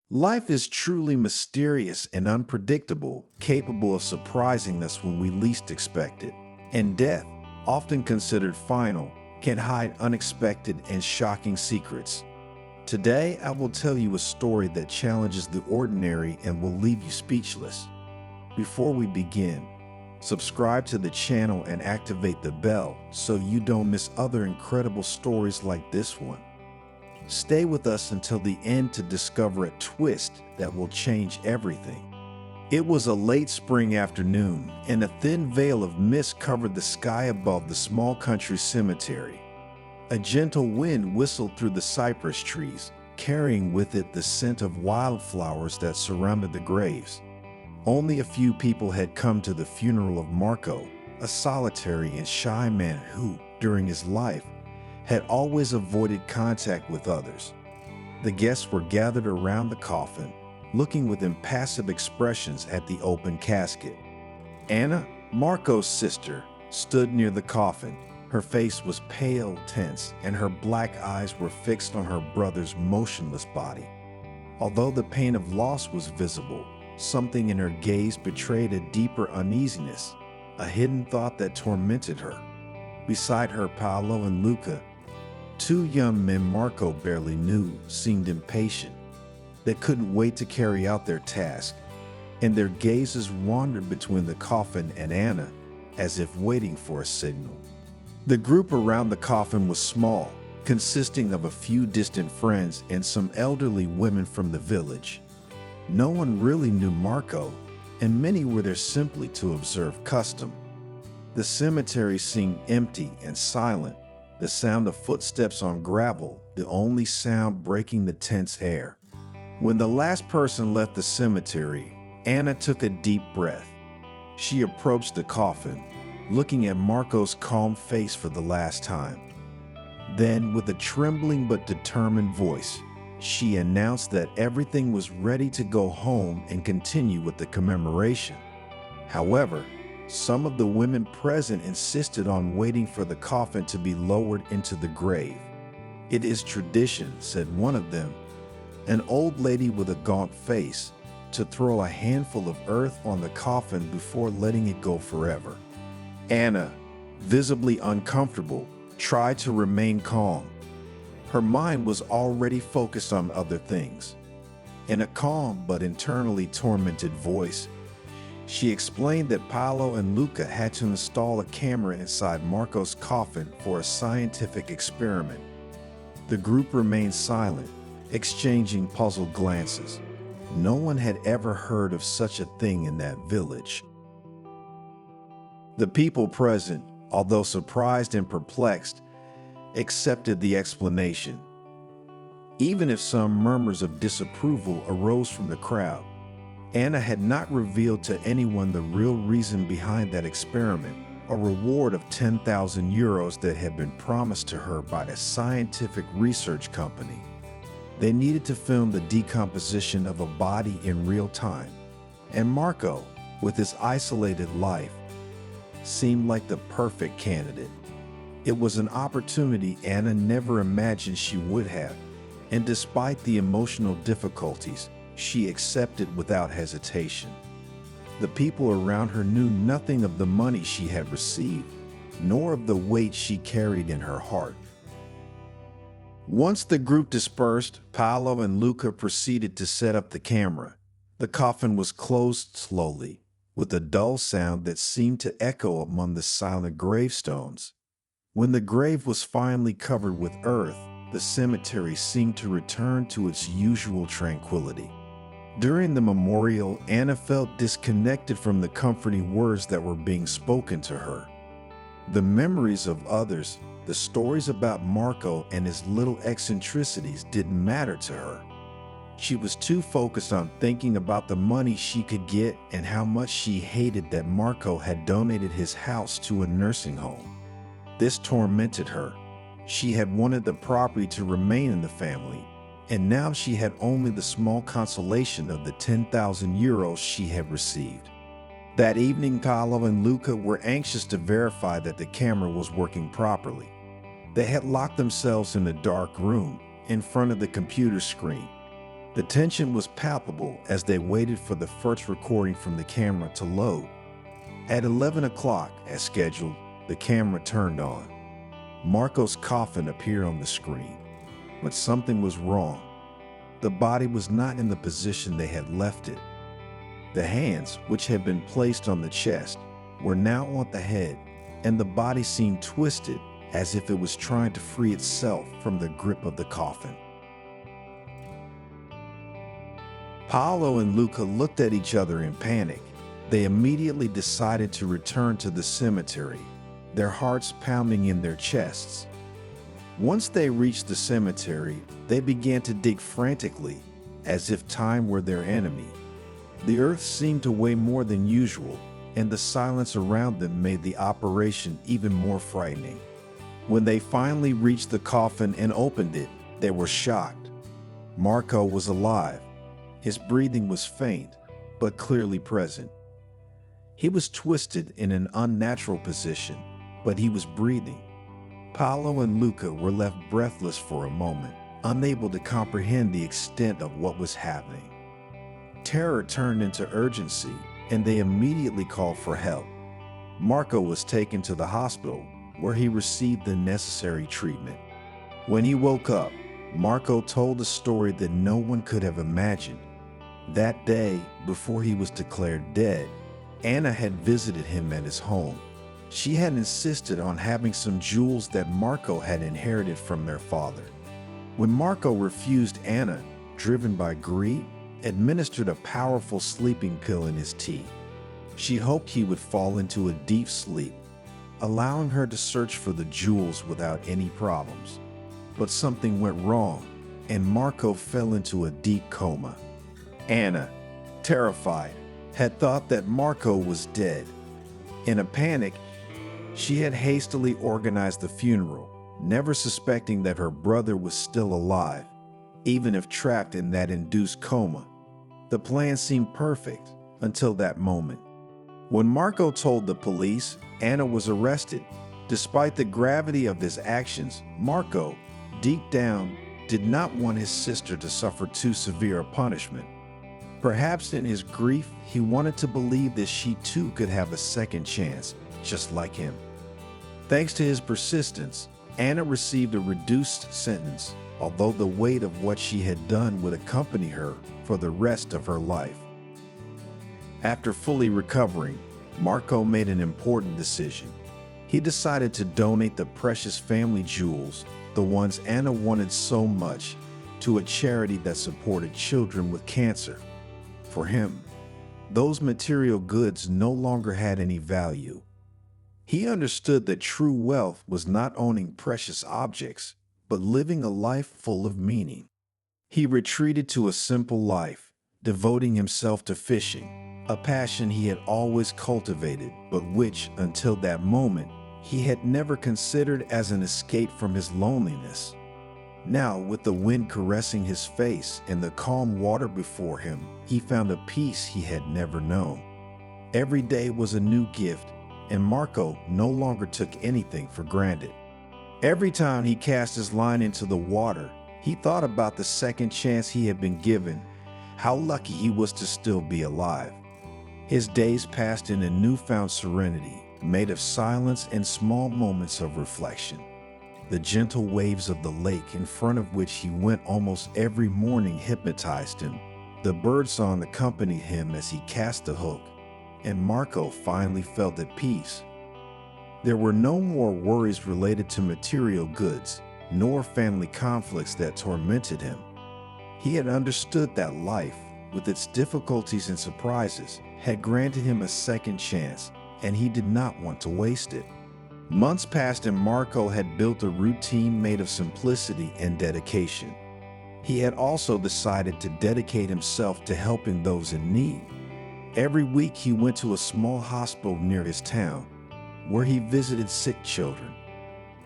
Life is truly mysterious and unpredictable, capable of surprising us when we least expect it. And death, often considered final, can hide unexpected and shocking secrets. Today, I will tell you a story that challenges the ordinary and will leave you speechless. Before we begin, subscribe to the channel and activate the bell so you don't miss other incredible stories like this one. Stay with us until the end to discover a twist that will change everything. It was a late spring afternoon, and a thin veil of mist covered the sky above the small country cemetery. A gentle wind whistled through the cypress trees, carrying with it the scent of wildflowers that surrounded the graves. Only a few people had come to the funeral of Marco, a solitary and shy man who, during his life, had always avoided contact with others. The guests were gathered around the coffin, looking with impassive expressions at the open casket. Anna, Marco's sister, stood near the coffin. Her face was pale, tense, and her black eyes were fixed on her brother's motionless body. Although the pain of loss was visible, something in her gaze betrayed a deeper uneasiness, a hidden thought that tormented her. Beside her, Paolo and Luca, two young men Marco barely knew, seemed impatient. They couldn't wait to carry out their task, and their gazes wandered between the coffin and Anna, as if waiting for a signal. The group around the coffin was small, consisting of a few distant friends and some elderly women from the village. No one really knew Marco, and many were there simply to observe custom. The cemetery seemed empty and silent, the sound of footsteps on gravel, the only sound breaking the tense air. When the last person left the cemetery, Anna took a deep breath. She approached the coffin, looking at Marco's calm face for the last time. Then, with a trembling but determined voice, she announced that everything was ready to go home and continue with the commemoration. However, some of the women present insisted on waiting for the coffin to be lowered into the grave. "It is tradition," said one of them, an old lady with a gaunt face, to throw a handful of earth on the coffin before letting it go forever. Anna, visibly uncomfortable, tried to remain calm. Her mind was already focused on other things. In a calm but internally tormented voice, she explained that Paolo and Luca had to install a camera inside Marco's coffin for a scientific experiment. The group remained silent, exchanging puzzled glances. No one had ever heard of such a thing in that village. The people present, although surprised and perplexed, accepted the explanation. Even if some murmurs of disapproval arose from the crowd, Anna had not revealed to anyone the real reason behind that experiment, a reward of 10,000 euros that had been promised to her by a scientific research company. They needed to film the decomposition of a body in real time, and Marco, with his isolated life, seemed like the perfect candidate. It was an opportunity Anna never imagined she would have, and despite the emotional difficulties, she accepted without hesitation. The people around her knew nothing of the money she had received, nor of the weight she carried in her heart. Once the group dispersed, Paolo and Luca proceeded to set up the camera. The coffin was closed slowly, with a dull sound that seemed to echo among the silent gravestones. When the grave was finally covered with earth, the cemetery seemed to return to its usual tranquility. During the memorial, Anna felt disconnected from the comforting words that were being spoken to her. The memories of others, the stories about Marco and his little eccentricities didn't matter to her. She was too focused on thinking about the money she could get and how much she hated that Marco had donated his house to a nursing home. This tormented her. She had wanted the property to remain in the family, and now she had only the small consolation of the 10,000 euros she had received. That evening, Paolo and Luca were anxious to verify that the camera was working properly. They had locked themselves in a dark room in front of the computer screen. The tension was palpable as they waited for the first recording from the camera to load. At 11 o'clock, as scheduled, the camera turned on. Marco's coffin appeared on the screen, but something was wrong. The body was not in the position they had left it. The hands, which had been placed on the chest, were now on the head, and the body seemed twisted as if it was trying to free itself from the grip of the coffin. Paolo and Luca looked at each other in panic. They immediately decided to return to the cemetery, their hearts pounding in their chests. Once they reached the cemetery, they began to dig frantically, as if time were their enemy. The earth seemed to weigh more than usual, and the silence around them made the operation even more frightening. When they finally reached the coffin and opened it, they were shocked. Marco was alive. His breathing was faint, but clearly present. He was twisted in an unnatural position, but he was breathing. Paolo and Luca were left breathless for a moment, unable to comprehend the extent of what was happening. Terror turned into urgency, and they immediately called for help. Marco was taken to the hospital, where he received the necessary treatment. When he woke up, Marco told a story that no one could have imagined. That day, before he was declared dead, Anna had visited him at his home. She had insisted on having some jewels that Marco had inherited from their father. When Marco refused, Anna, driven by greed, administered a powerful sleeping pill in his tea. She hoped he would fall into a deep sleep, allowing her to search for the jewels without any problems. But something went wrong, and Marco fell into a deep coma. Anna, terrified, had thought that Marco was dead. In a panic, she had hastily organized the funeral, never suspecting that her brother was still alive, even if trapped in that induced coma. The plan seemed perfect until that moment. When Marco told the police, Anna was arrested. Despite the gravity of his actions, Marco, deep down, did not want his sister to suffer too severe a punishment. Perhaps in his grief, he wanted to believe that she too could have a second chance, just like him. Thanks to his persistence, Anna received a reduced sentence, although the weight of what she had done would accompany her for the rest of her life. After fully recovering, Marco made an important decision. He decided to donate the precious family jewels, the ones Anna wanted so much, to a charity that supported children with cancer. For him, those material goods no longer had any value. He understood that true wealth was not owning precious objects, but living a life full of meaning. He retreated to a simple life, devoting himself to fishing, a passion he had always cultivated, but which, until that moment, he had never considered as an escape from his loneliness. Now, with the wind caressing his face and the calm water before him, he found a peace he had never known. Every day was a new gift, and Marco no longer took anything for granted. Every time he cast his line into the water, he thought about the second chance he had been given, how lucky he was to still be alive. His days passed in a newfound serenity, made of silence and small moments of reflection. The gentle waves of the lake in front of which he went almost every morning hypnotized him. The birdsong accompanied him as he cast the hook, and Marco finally felt at peace. There were no more worries related to material goods, nor family conflicts that tormented him. He had understood that life, with its difficulties and surprises, had granted him a second chance, and he did not want to waste it. Months passed and Marco had built a routine made of simplicity and dedication. He had also decided to dedicate himself to helping those in need. Every week he went to a small hospital near his town, where he visited sick children.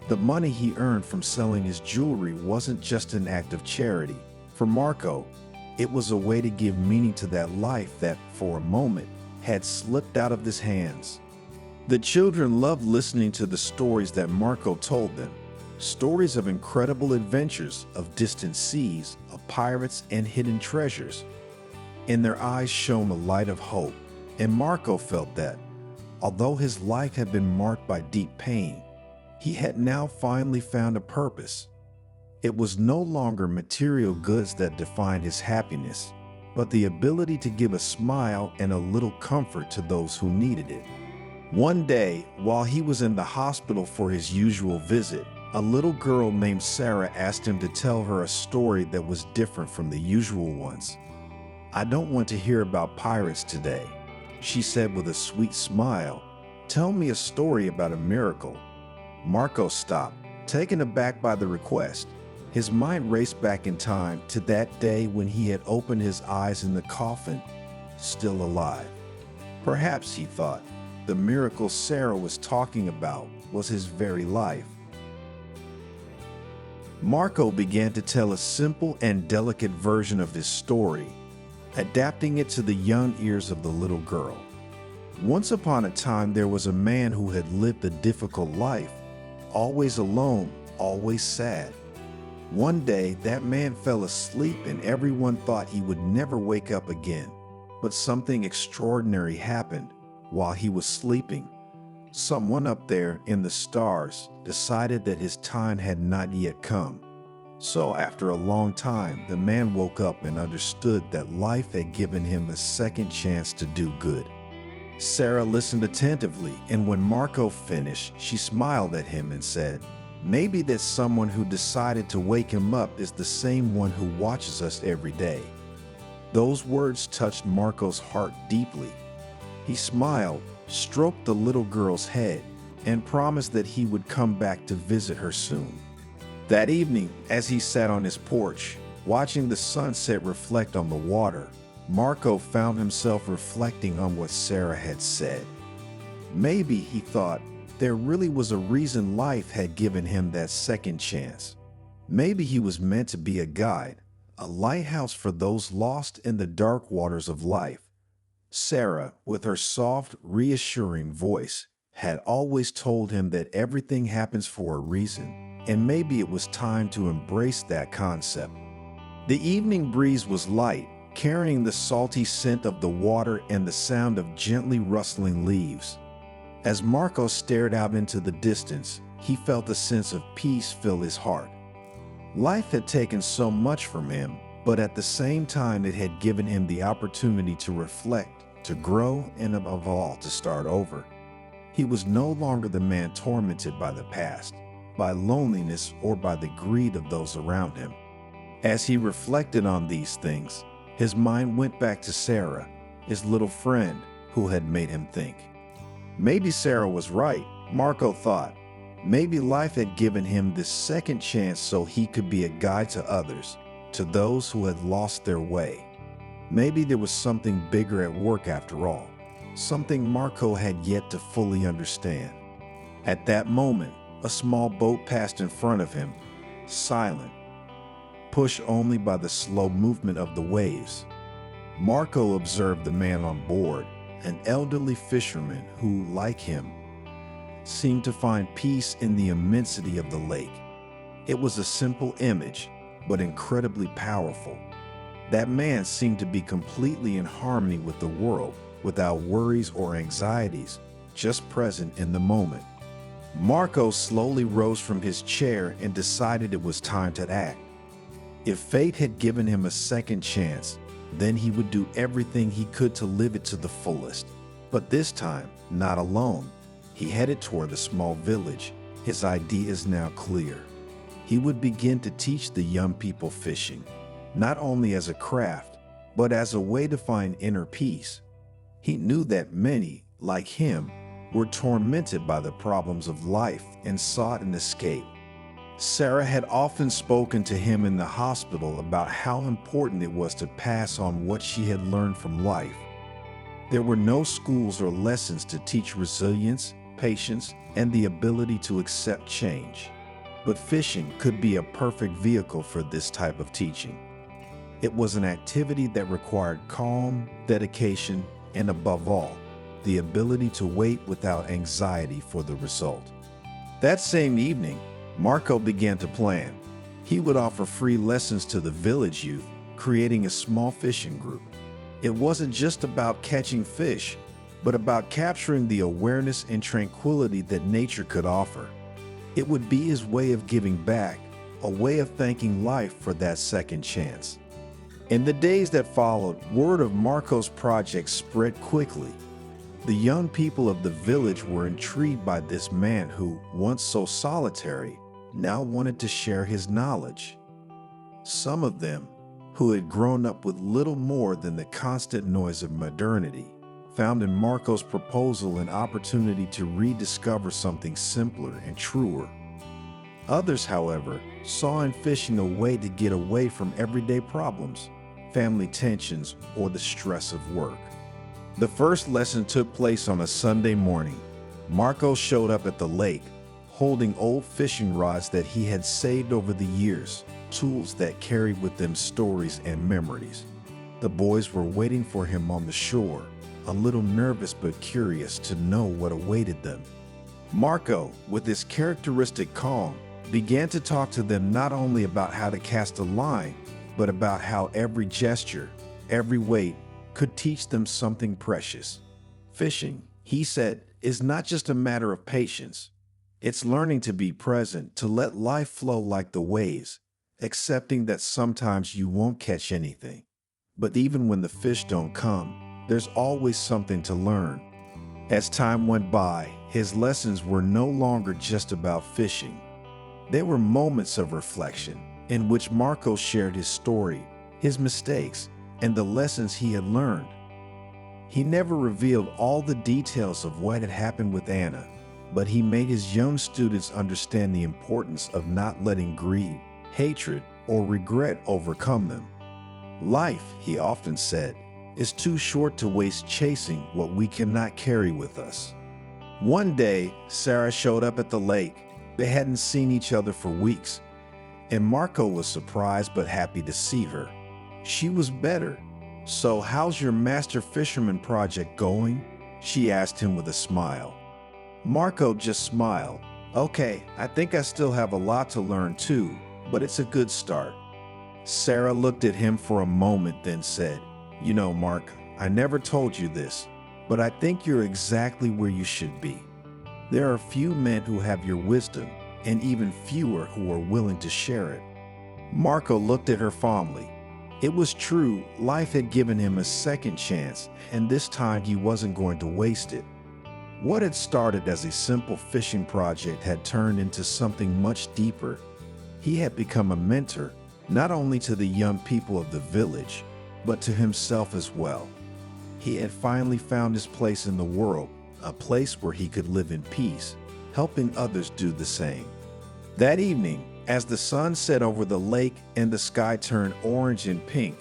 The money he earned from selling his jewelry wasn't just an act of charity. For Marco, it was a way to give meaning to that life that, for a moment, had slipped out of his hands. The children loved listening to the stories that Marco told them. stories of incredible adventures, of distant seas, of pirates and hidden treasures. In their eyes shone a light of hope, and Marco felt that, although his life had been marked by deep pain, he had now finally found a purpose. It was no longer material goods that defined his happiness, but the ability to give a smile and a little comfort to those who needed it. One day, while he was in the hospital for his usual visit, a little girl named Sarah asked him to tell her a story that was different from the usual ones. "I don't want to hear about pirates today," she said with a sweet smile. "Tell me a story about a miracle." Marco stopped, taken aback by the request. His mind raced back in time to that day when he had opened his eyes in the coffin, still alive. Perhaps, he thought, the miracle Sarah was talking about was his very life. Marco began to tell a simple and delicate version of his story, adapting it to the young ears of the little girl. Once upon a time, there was a man who had lived a difficult life, always alone, always sad. One day, that man fell asleep and everyone thought he would never wake up again. But something extraordinary happened while he was sleeping. Someone up there in the stars decided that his time had not yet come. So after a long time, the man woke up and understood that life had given him a second chance to do good. Sarah listened attentively, and when Marco finished, she smiled at him and said, "Maybe that someone who decided to wake him up is the same one who watches us every day." Those words touched Marco's heart deeply. He smiled, stroked the little girl's head, and promised that he would come back to visit her soon. That evening, as he sat on his porch, watching the sunset reflect on the water, Marco found himself reflecting on what Sarah had said. Maybe, he thought, there really was a reason life had given him that second chance. Maybe he was meant to be a guide, a lighthouse for those lost in the dark waters of life. Sarah, with her soft, reassuring voice, had always told him that everything happens for a reason, and maybe it was time to embrace that concept. The evening breeze was light, carrying the salty scent of the water and the sound of gently rustling leaves. As Marco stared out into the distance, he felt a sense of peace fill his heart. Life had taken so much from him, but at the same time it had given him the opportunity to reflect, to grow, and above all, to start over. He was no longer the man tormented by the past, by loneliness, or by the greed of those around him. As he reflected on these things, his mind went back to Sarah, his little friend, who had made him think. Maybe Sarah was right, Marco thought. Maybe life had given him this second chance so he could be a guide to others, to those who had lost their way. Maybe there was something bigger at work after all, something Marco had yet to fully understand. At that moment, a small boat passed in front of him, silent, pushed only by the slow movement of the waves. Marco observed the man on board, an elderly fisherman who, like him, seemed to find peace in the immensity of the lake. It was a simple image, but incredibly powerful. That man seemed to be completely in harmony with the world, without worries or anxieties, just present in the moment. Marco slowly rose from his chair and decided it was time to act. If fate had given him a second chance, then he would do everything he could to live it to the fullest. But this time, not alone. He headed toward the small village. His idea is now clear. He would begin to teach the young people fishing, not only as a craft, but as a way to find inner peace. He knew that many, like him, were tormented by the problems of life and sought an escape. Sarah had often spoken to him in the hospital about how important it was to pass on what she had learned from life. There were no schools or lessons to teach resilience, patience, and the ability to accept change. But fishing could be a perfect vehicle for this type of teaching. It was an activity that required calm, dedication, and above all, the ability to wait without anxiety for the result. That same evening, Marco began to plan. He would offer free lessons to the village youth, creating a small fishing group. It wasn't just about catching fish, but about capturing the awareness and tranquility that nature could offer. It would be his way of giving back, a way of thanking life for that second chance. In the days that followed, word of Marco's project spread quickly. The young people of the village were intrigued by this man who, once so solitary, now wanted to share his knowledge. Some of them, who had grown up with little more than the constant noise of modernity, found in Marco's proposal an opportunity to rediscover something simpler and truer. Others, however, saw in fishing a way to get away from everyday problems, family tensions, or the stress of work. The first lesson took place on a Sunday morning. Marco showed up at the lake, holding old fishing rods that he had saved over the years, tools that carried with them stories and memories. The boys were waiting for him on the shore, a little nervous but curious to know what awaited them. Marco, with his characteristic calm, began to talk to them not only about how to cast a line, but about how every gesture, every weight, could teach them something precious. Fishing, he said, is not just a matter of patience. It's learning to be present, to let life flow like the waves, accepting that sometimes you won't catch anything. But even when the fish don't come, there's always something to learn. As time went by, his lessons were no longer just about fishing. They were moments of reflection in which Marco shared his story, his mistakes, and the lessons he had learned. He never revealed all the details of what had happened with Anna, but he made his young students understand the importance of not letting greed, hatred, or regret overcome them. Life, he often said, is too short to waste chasing what we cannot carry with us. One day, Sarah showed up at the lake. They hadn't seen each other for weeks, and Marco was surprised but happy to see her. She was better. "So how's your master fisherman project going?" she asked him with a smile. Marco just smiled. "Okay, I think I still have a lot to learn too, but it's a good start." Sarah looked at him for a moment, then said, "You know, Mark, I never told you this, but I think you're exactly where you should be. There are few men who have your wisdom, and even fewer who are willing to share it." Marco looked at her fondly. It was true, life had given him a second chance, and this time he wasn't going to waste it. What had started as a simple fishing project had turned into something much deeper. He had become a mentor, not only to the young people of the village, but to himself as well. He had finally found his place in the world, a place where he could live in peace, helping others do the same. That evening, as the sun set over the lake and the sky turned orange and pink,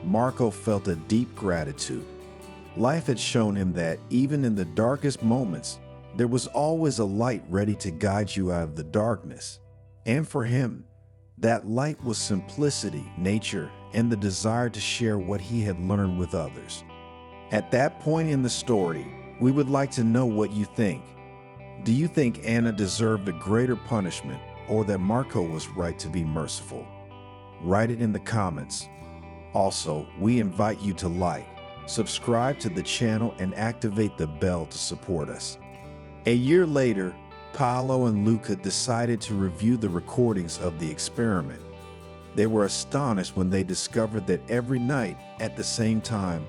Marco felt a deep gratitude. Life had shown him that even in the darkest moments, there was always a light ready to guide you out of the darkness. And for him, that light was simplicity, nature, and the desire to share what he had learned with others. At that point in the story, we would like to know what you think. Do you think Anna deserved a greater punishment, or that Marco was right to be merciful? Write it in the comments. Also, we invite you to like, subscribe to the channel, and activate the bell to support us. A year later, Paolo and Luca decided to review the recordings of the experiment. They were astonished when they discovered that every night, at the same time,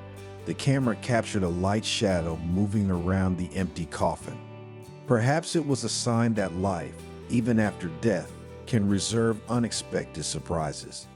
the camera captured a light shadow moving around the empty coffin. Perhaps it was a sign that life, even after death, can reserve unexpected surprises.